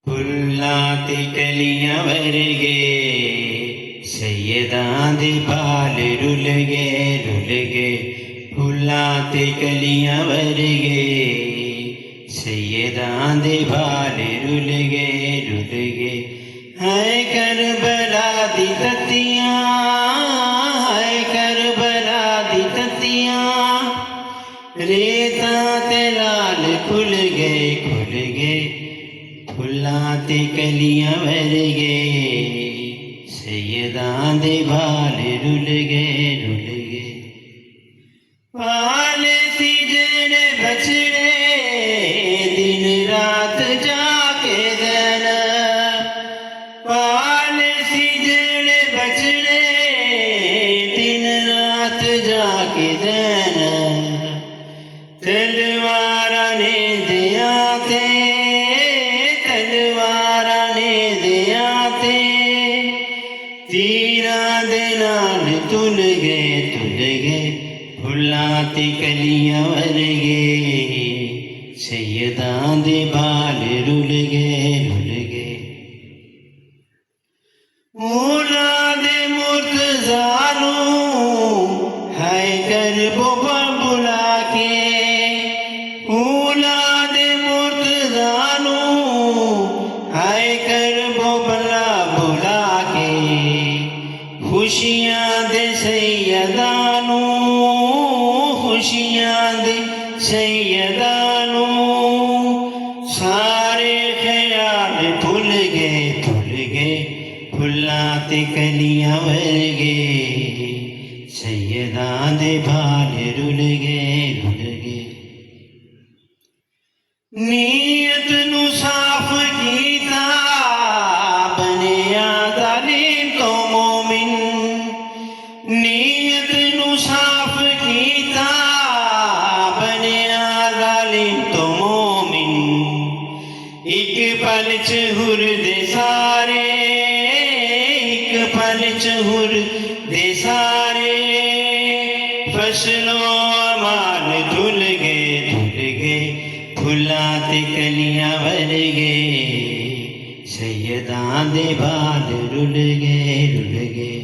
फुल्लाते कलियां वर्गे सैयदां दे बाल रुल गे फुल्लाते कलियां वर्गे सैयदां दे बाल रुल गे है करबला दी ततियां है करबला दी ततियां रेता ते लाल खुल गए फुल्लाते कलियां वर्गे सैयदां दे बाल रुल गए बाल सीजन बछड़े दिन रात जाके दिन बाल सीजन बछड़े दिन रात जाके दिन तलवारा ने दिया ते तीरा दे नाल तुल गए फुल्लाते कलियां वर्गे सैयदां दे बाल रुल गए मौला दे मुर्तज़ा है करबो बुला के मौला दे मुर्तज़ा है करबो बुला के खुशियां दे सैयदां खुशियां दे सैयदां सारे ख्याल भूल गए फुल्लाते कलियां वर्गे सैयदां दे बाल रुल गए नीयत नू साफ कीता बनिया जालिम तो मोमिन नीयत नू साफ कीता बनिया जालिम तो मोमिन एक पल च हुर दे सारे एक पल च हुर दे सारे फसलों माल धुल गए फुल्लाते कलियां वर्गे सैयदां दे बाल रुल गए